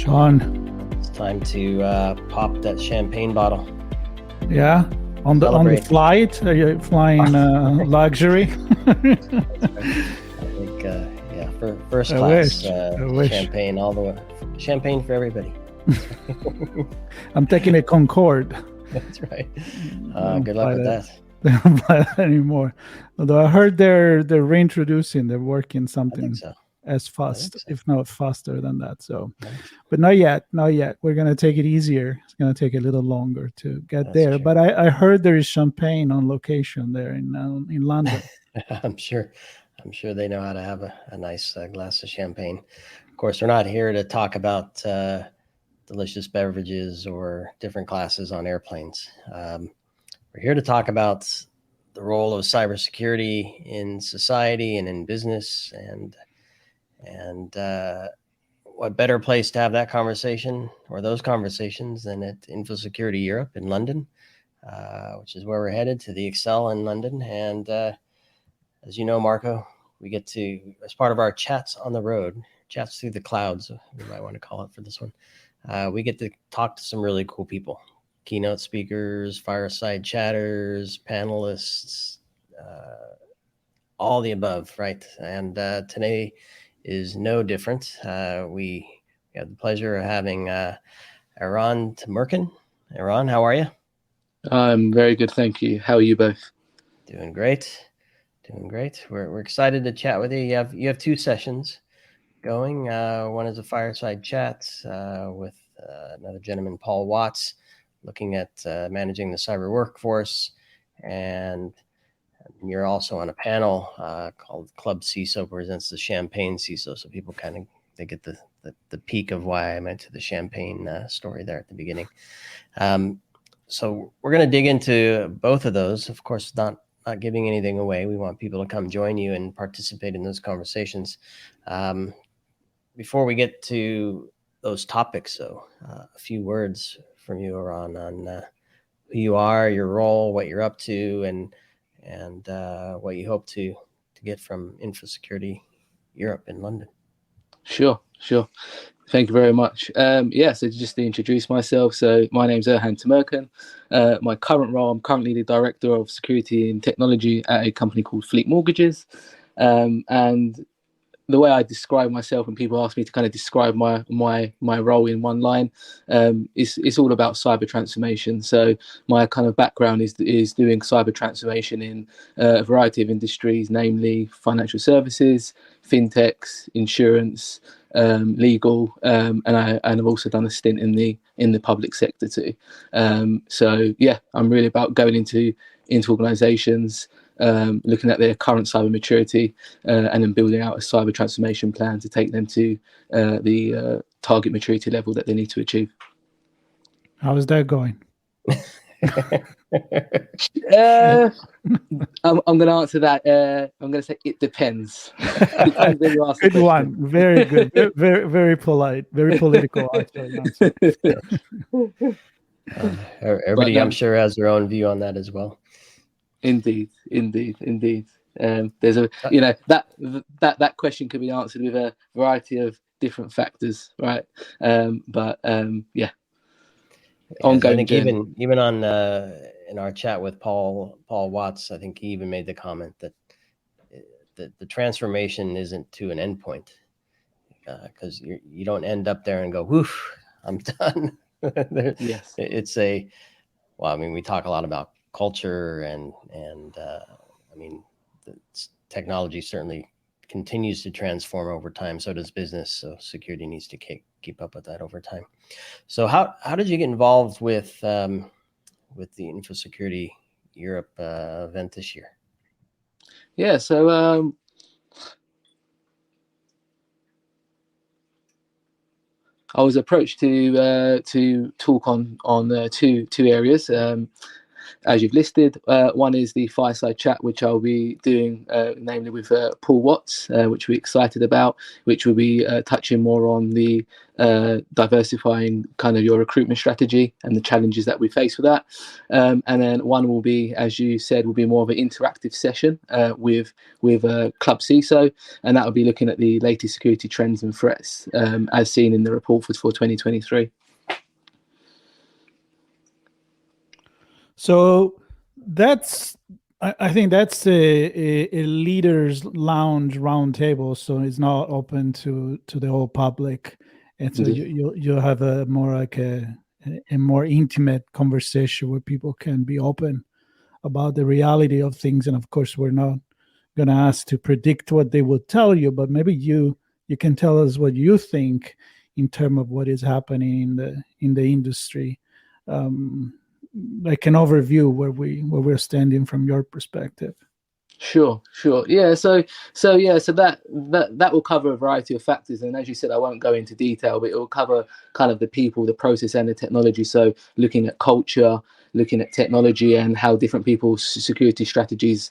Sean. It's time to pop that champagne bottle. Yeah, on the flight. Are you flying luxury? I think for first class champagne all the way. Champagne for everybody. I'm taking a Concorde. That's right. Good luck with that. They don't fly that anymore. Although I heard they're reintroducing, they're working something as fast, if not faster than that. So, but not yet. We're gonna take it easier. It's gonna take a little longer to get there. True. But I heard there is champagne on location there in London. I'm sure they know how to have a nice glass of champagne. Of course, we're not here to talk about delicious beverages or different classes on airplanes. We're here to talk about the role of cybersecurity in society and in business, and what better place to have that conversation or those conversations than at Infosecurity Europe in London, which is where we're headed, to the Excel in London. And as you know, Marco, we get to, as part of our chats on the road, chats through the clouds, we might want to call it for this one, we get to talk to some really cool people. Keynote speakers, fireside chatters, panelists, all the above, right? And today is no different. We have the pleasure of having Erhan Temurkan. Erhan, how are you? I'm very good, thank you. How are you both? Doing great. We're excited to chat with you. You have two sessions going. One is a fireside chat with another gentleman, Paul Watts, looking at managing the cyber workforce, and you're also on a panel called Club CISO Presents the Champagne CISO, so people they get the peak of why I mentioned the champagne story there at the beginning. So we're going to dig into both of those. Of course, not giving anything away. We want people to come join you and participate in those conversations. Before we get to those topics, though, a few words from you, Erhan, on who you are, your role, what you're up to, and what you hope to get from Infosecurity Europe in London. Sure. Thank you very much. So just to introduce myself, so my name's Erhan Temurkan. My current role, I'm currently the Director of Security and Technology at a company called Fleet Mortgages. And the way I describe myself, when people ask me to kind of describe my role in one line, it's all about cyber transformation. So my kind of background is doing cyber transformation in a variety of industries, namely financial services, fintechs, insurance, legal, and I've also done a stint in the public sector too. So yeah, I'm really about going into organizations, looking at their current cyber maturity, and then building out a cyber transformation plan to take them to the target maturity level that they need to achieve. How is that going? I'm going to answer that. I'm going to say it depends. Depends when you ask. Good one. Very good. Very, very polite. Very political. Everybody, I'm sure, has their own view on that as well. Indeed. There's that question could be answered with a variety of different factors, right? Yeah. Ongoing. I think even on in our chat with Paul Watts, I think he even made the comment that the transformation isn't to an endpoint, because you don't end up there and go, "Woof, I'm done." Yes. We talk a lot about culture and the technology certainly continues to transform over time. So does business. So security needs to keep up with that over time. So how did you get involved with the Infosecurity Europe event this year? Yeah. So I was approached to talk on two areas. as you've listed. One is the fireside chat, which I'll be doing, namely with Paul Watts, which we're excited about, which will be touching more on the diversifying kind of your recruitment strategy and the challenges that we face with that. And then one will be, as you said, will be more of an interactive session with Club CISO, and that will be looking at the latest security trends and threats as seen in the report for 2023. So I think that's a leaders lounge roundtable. So it's not open to the whole public, and so you'll have a more like a more intimate conversation where people can be open about the reality of things. And of course, we're not going to ask to predict what they will tell you, but maybe you can tell us what you think in terms of what is happening in the industry. Like an overview where we're standing from your perspective. Sure. Yeah. So that will cover a variety of factors, and as you said, I won't go into detail, but it will cover kind of the people, the process, and the technology. So looking at culture, looking at technology, and how different people's security strategies,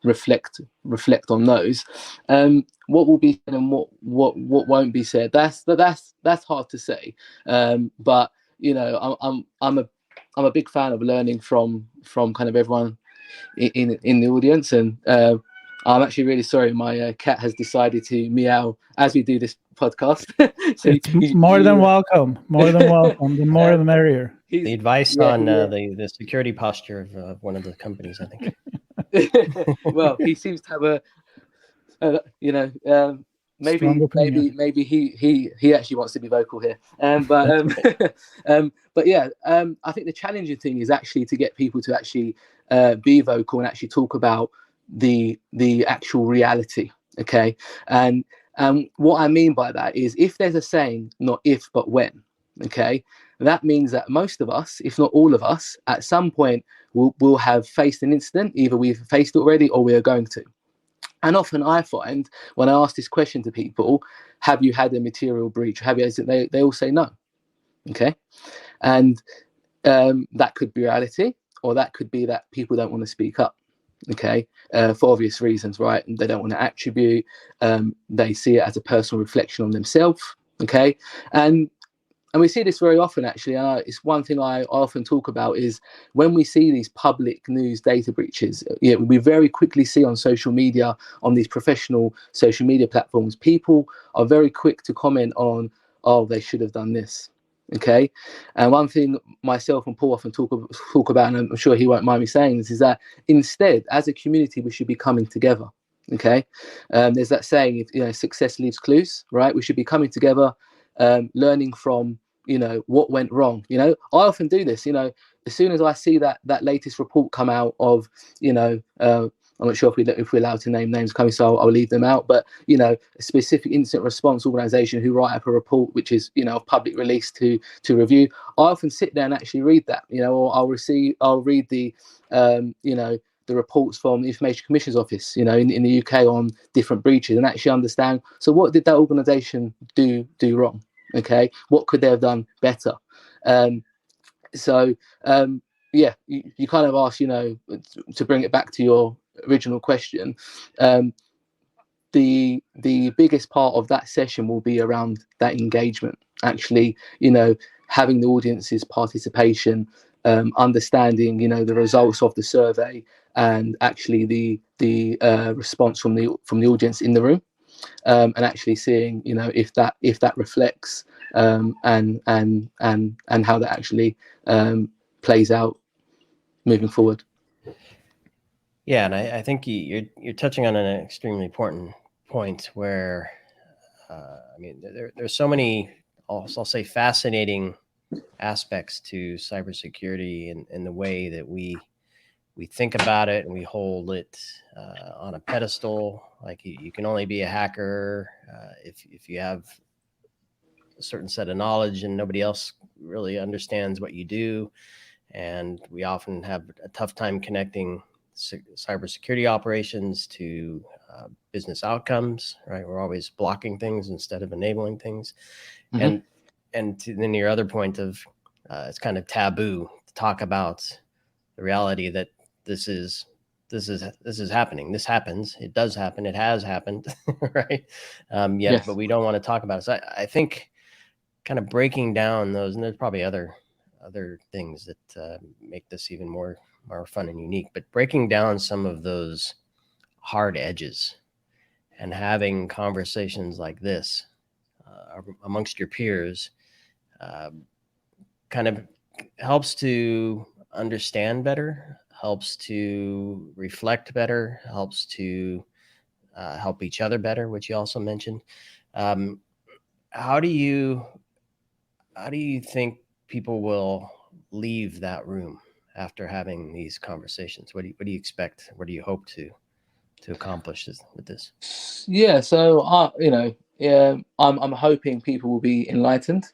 reflect on those. What will be said and what won't be said. That's hard to say. But I'm a big fan of learning from kind of everyone in the audience, and I'm actually really sorry my cat has decided to meow as we do this podcast. So it's more than welcome. The more the merrier. The advice on the security posture of one of the companies, I think. Well, he seems to have maybe he actually wants to be vocal here. But yeah, I think the challenging thing is actually to get people to actually be vocal and actually talk about the actual reality. Okay, and what I mean by that is, if there's a saying, not if but when. Okay, that means that most of us, if not all of us, at some point will have faced an incident. Either we've faced it already or we are going to. And often I find when I ask this question to people, have you had a material breach? They all say no. Okay. And that could be reality, or that could be that people don't want to speak up. Okay. For obvious reasons, right? They don't want to attribute. They see it as a personal reflection on themselves. Okay. And we see this very often, actually. It's one thing I often talk about is when we see these public news data breaches, we very quickly see on social media, on these professional social media platforms, people are very quick to comment on, oh, they should have done this. Okay. And one thing myself and Paul often talk about, and I'm sure he won't mind me saying this, is that instead, as a community, we should be coming together. Okay. There's that saying, if success leaves clues, right? We should be coming together, learning from what went wrong. I often do this. As soon as I see that latest report come out of I'm not sure if we're allowed to name names coming, so I'll leave them out, but a specific incident response organization who write up a report which is public release to review, I often sit there and actually read that, or I'll read the the reports from the Information Commission's Office in the UK on different breaches, and actually understand, so what did that organization do wrong? Okay, what could they have done better? You kind of ask, to bring it back to your original question, the biggest part of that session will be around that engagement, actually, having the audience's participation, understanding, the results of the survey, and actually the response from the audience in the room. And actually seeing, if that reflects and how that actually plays out moving forward. Yeah, and I think you're touching on an extremely important point where, there's so many, I'll say, fascinating aspects to cybersecurity and the way that we think about it, and we hold it on a pedestal. Like you can only be a hacker if you have a certain set of knowledge and nobody else really understands what you do. And we often have a tough time connecting cybersecurity operations to business outcomes, right? We're always blocking things instead of enabling things. Mm-hmm. And then your other point of it's kind of taboo talk about the reality that this is happening. This happens. It does happen. It has happened, right? Yes. But we don't want to talk about it. So I think kind of breaking down those, and there's probably other things that make this even more fun and unique. But breaking down some of those hard edges and having conversations like this amongst your peers kind of helps to understand better, helps to reflect better, helps to help each other better, which you also mentioned. How do you think people will leave that room after having these conversations? What do you expect? What do you hope to accomplish with this? Yeah, so I'm hoping people will be enlightened.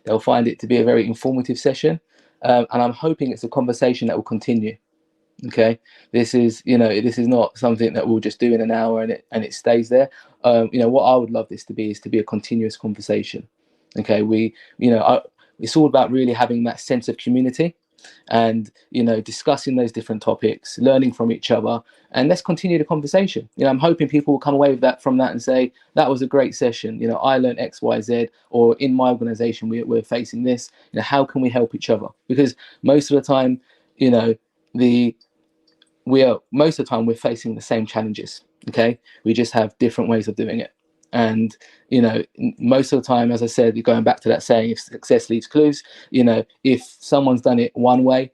They'll find it to be a very informative session, and I'm hoping it's a conversation that will continue. Okay, this is not something that we'll just do in an hour and it stays there. What I would love this to be is to be a continuous conversation. Okay, it's all about really having that sense of community, and discussing those different topics, learning from each other, and let's continue the conversation. I'm hoping people will come away with from that and say that was a great session. I learned XYZ, or in my organization we're facing this. How can we help each other? Because most of the time, we're facing the same challenges. Okay, we just have different ways of doing it. And most of the time, as I said, going back to that saying, if success leaves clues, if someone's done it one way,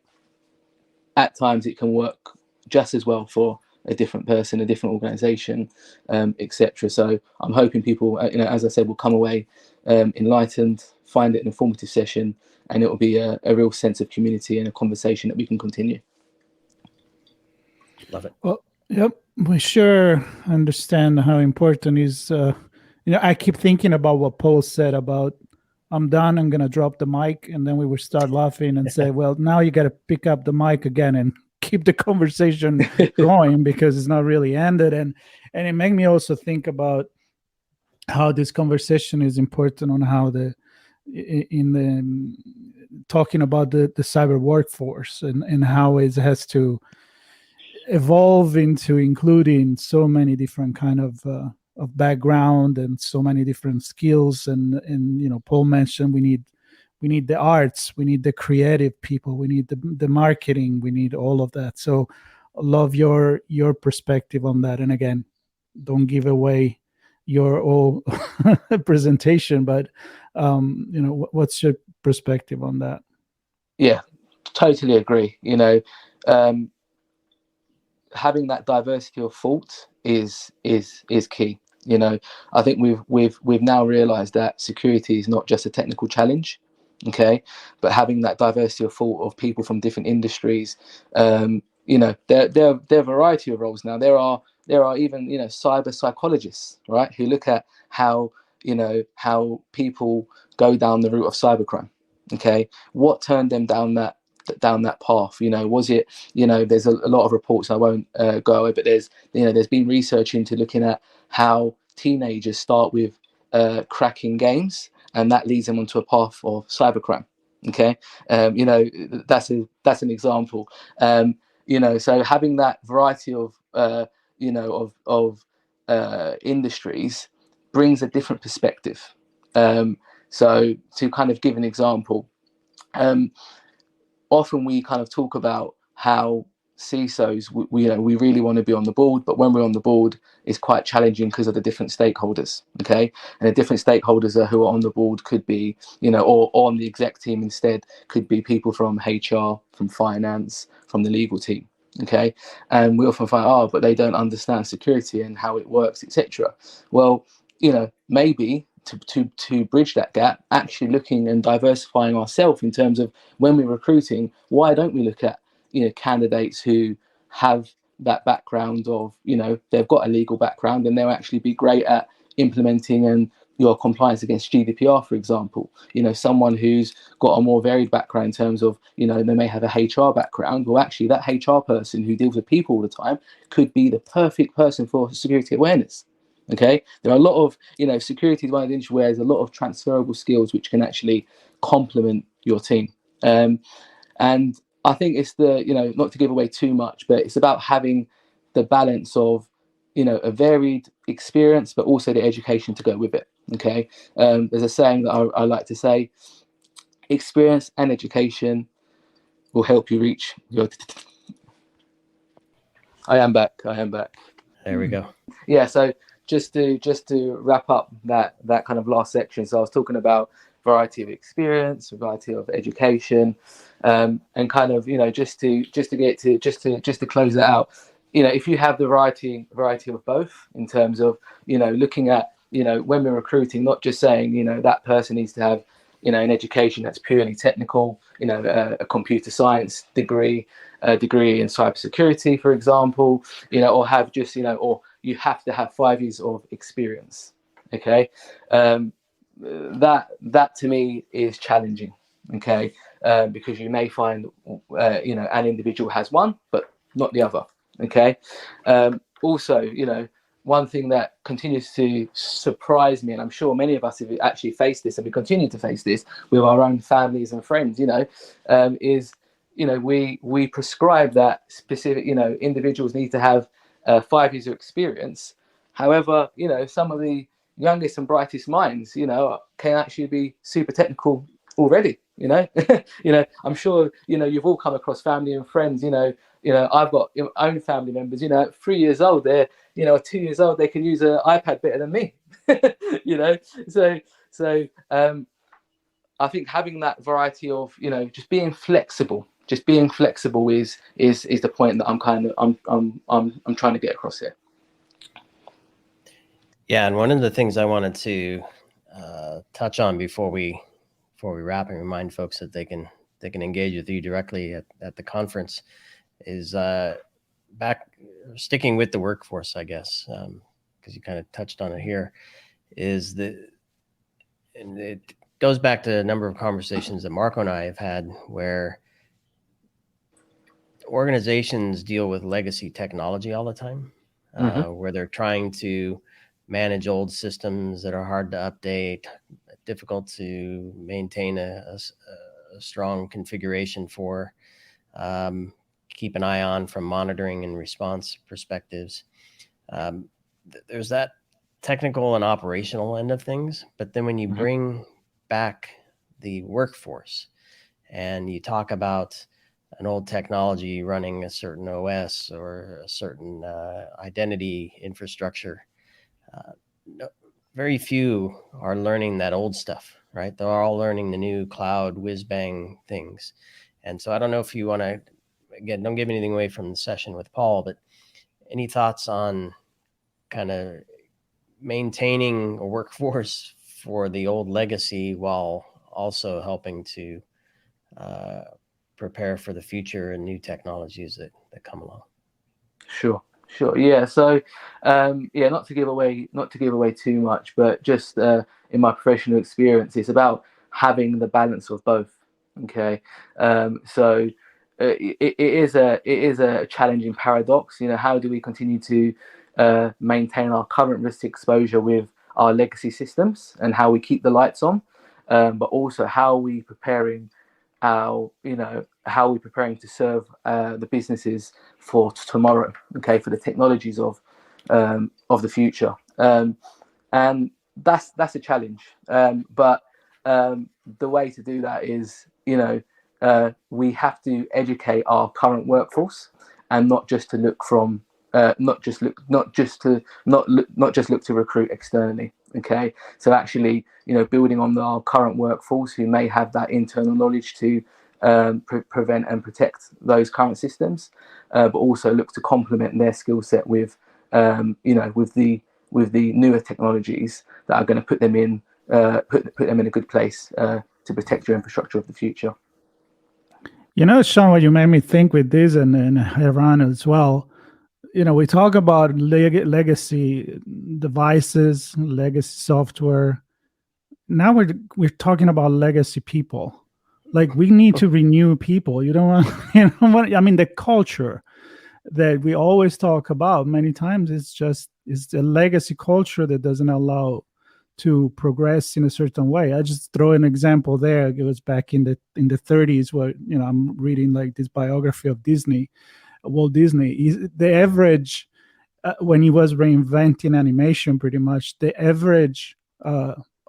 at times it can work just as well for a different person, a different organization, etc. So I'm hoping people, as I said, will come away enlightened, find it an informative session, and it will be a real sense of community and a conversation that we can continue. Love it. Well, yep, we sure understand how important is. I keep thinking about what Paul said about, I'm done, I'm going to drop the mic, and then we would start laughing and say, well, now you got to pick up the mic again and keep the conversation going, because it's not really ended. And it made me also think about how this conversation is important on how talking about the cyber workforce and how it has to evolve into including so many different kind of background and so many different skills. And Paul mentioned we need the arts, we need the creative people, we need the marketing, we need all of that. So I love your perspective on that. And again, don't give away your whole presentation, but what's your perspective on that? Yeah, totally agree. Having that diversity of thought is key. I think we've now realized that security is not just a technical challenge, okay, but having that diversity of thought of people from different industries. There are a variety of roles now. There are even cyber psychologists, right, who look at how people go down the route of cybercrime. Okay, what turned them down that path? Was it, there's a lot of reports, I won't go away, but there's been research into looking at how teenagers start with cracking games, and that leads them onto a path of cybercrime. Okay, that's an example. So having that variety of industries brings a different perspective. So to kind of give an example, often we kind of talk about how CISOs, we really want to be on the board, but when we're on the board, it's quite challenging because of the different stakeholders. Okay, and the different stakeholders who are on the board could be, or on the exec team instead, could be people from HR, from finance, from the legal team. Okay, and we often find, but they don't understand security and how it works, etc. Well, maybe to bridge that gap, actually looking and diversifying ourselves in terms of when we're recruiting, why don't we look at candidates who have that background of they've got a legal background and they'll actually be great at implementing and your compliance against GDPR, for example. Someone who's got a more varied background in terms of they may have a HR background. Well, actually that HR person who deals with people all the time could be the perfect person for security awareness. Okay, there are a lot of security is one of the industries where there's a lot of transferable skills which can actually complement your team. And I think it's the, not to give away too much, but it's about having the balance of, a varied experience, but also the education to go with it. Okay. There's a saying that I like to say: experience and education will help you reach your. I am back. There we go. Yeah. So just to wrap up that kind of last section. So I was talking about variety of experience, variety of education, and kind of, just to close that out. If you have the variety of both, in terms of, looking at, when we're recruiting, not just saying, that person needs to have, an education that's purely technical, a computer science degree, a degree in cybersecurity, for example, or have just, or you have to have 5 years of experience. Okay. That to me is challenging. Okay. Because you may find, an individual has one, but not the other. Okay. Also, one thing that continues to surprise me, and I'm sure many of us have actually faced this, and we continue to face this with our own families and friends, is, we prescribe that specific, individuals need to have 5 years of experience. However, some of the youngest and brightest minds, can actually be super technical already. I'm sure, you've all come across family and friends, I've got own family members, at 3 years old, they're, 2 years old, they can use an iPad better than me. So I think having that variety of, just being flexible is the point that I'm trying to get across here. Yeah, and one of the things I wanted to touch on before we wrap and remind folks that they can engage with you directly at the conference is back sticking with the workforce, I guess, because you kind of touched on it here, and it goes back to a number of conversations that Marco and I have had where organizations deal with legacy technology all the time, where they're trying to manage old systems that are hard to update, difficult to maintain a strong configuration for, keep an eye on from monitoring and response perspectives. There's that technical and operational end of things. But then when you bring back the workforce and you talk about an old technology running a certain OS or a certain identity infrastructure, very few are learning that old stuff, right? They're all learning the new cloud whiz-bang things. And so I don't know if you want to, again, don't give anything away from the session with Paul, but any thoughts on kind of maintaining a workforce for the old legacy while also helping to prepare for the future and new technologies that come along? Sure. Yeah. So, not to give away too much, but just in my professional experience, it's about having the balance of both. Okay. So it is a challenging paradox. How do we continue to maintain our current risk exposure with our legacy systems, and how we keep the lights on, but also how are we preparing how are we preparing to serve the businesses for tomorrow, okay, for the technologies of the future, and that's a challenge, but the way to do that is we have to educate our current workforce, and not just look to recruit externally. Okay, so actually, building on our current workforce who may have that internal knowledge to prevent and protect those current systems, but also look to complement their skill set with the newer technologies that are going to put them in a good place to protect your infrastructure of the future. Sean, what you made me think with this, and Erhan as well. We talk about legacy devices, legacy software. Now we're talking about legacy people. Like, we need to renew people. You don't want, I mean, the culture that we always talk about many times, it's a legacy culture that doesn't allow to progress in a certain way. I just throw an example there. It was back in the 30s where, I'm reading like this biography of Walt Disney. The average, when he was reinventing animation, pretty much the average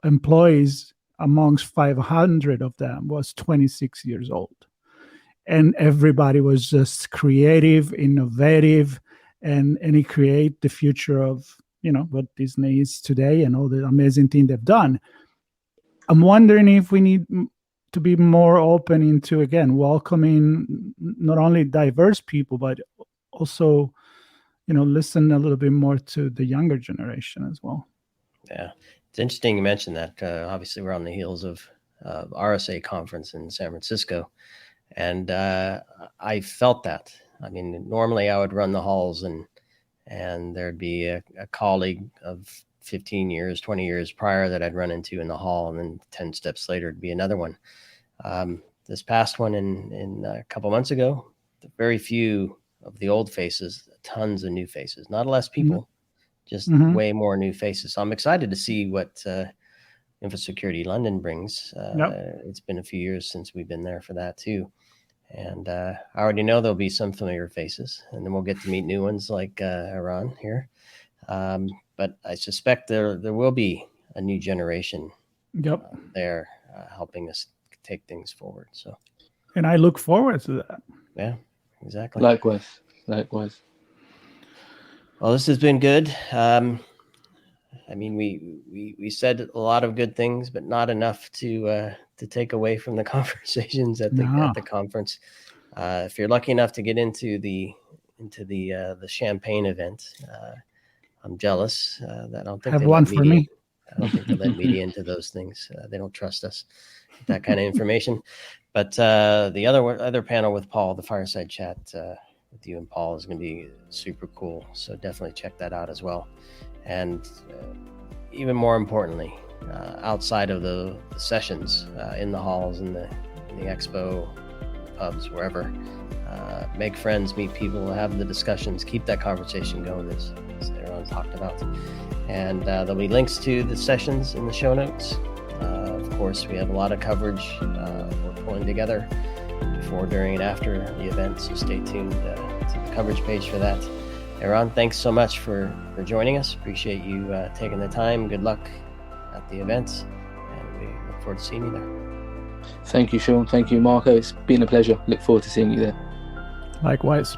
employees amongst 500 of them was 26 years old. And everybody was just creative, innovative, and he create the future of, what Disney is today and all the amazing things they've done. I'm wondering if we need to be more open into, again, welcoming not only diverse people, but also, listen a little bit more to the younger generation as well. Yeah, it's interesting you mentioned that. Obviously, we're on the heels of RSA conference in San Francisco, and I felt that. I mean, normally I would run the halls and there'd be a colleague of 15 years, 20 years prior that I'd run into in the hall, and then 10 steps later it'd be another one. This past one in a couple months ago, very few of the old faces, tons of new faces, not less people, just way more new faces. So I'm excited to see what Infosecurity London brings. It's been a few years since we've been there for that too. And I already know there'll be some familiar faces, and then we'll get to meet new ones like Erhan here. But I suspect there will be a new generation there helping us take things forward. So, and I look forward to that. Yeah, exactly. Likewise. Well, this has been good. I mean, we said a lot of good things, but not enough to take away from the conversations at the conference. If you're lucky enough to get into the champagne event, I'm jealous. I don't think have one for me. I don't think they let media into those things. They don't trust us with that kind of information. But the other panel with Paul, the fireside chat with you and Paul, is going to be super cool. So definitely check that out as well. And even more importantly, outside of the sessions, in the halls, in the expo, pubs, wherever, make friends, meet people, have the discussions, keep that conversation going, as everyone talked about. And there'll be links to the sessions in the show notes. Of course, we have a lot of coverage we're pulling together before, during, and after the event, so stay tuned to the coverage page for that. Erhan, thanks so much for joining us. Appreciate you taking the time. Good luck at the event, and we look forward to seeing you there. Thank you, Sean. Thank you, Marco. It's been a pleasure. Look forward to seeing you there. Likewise.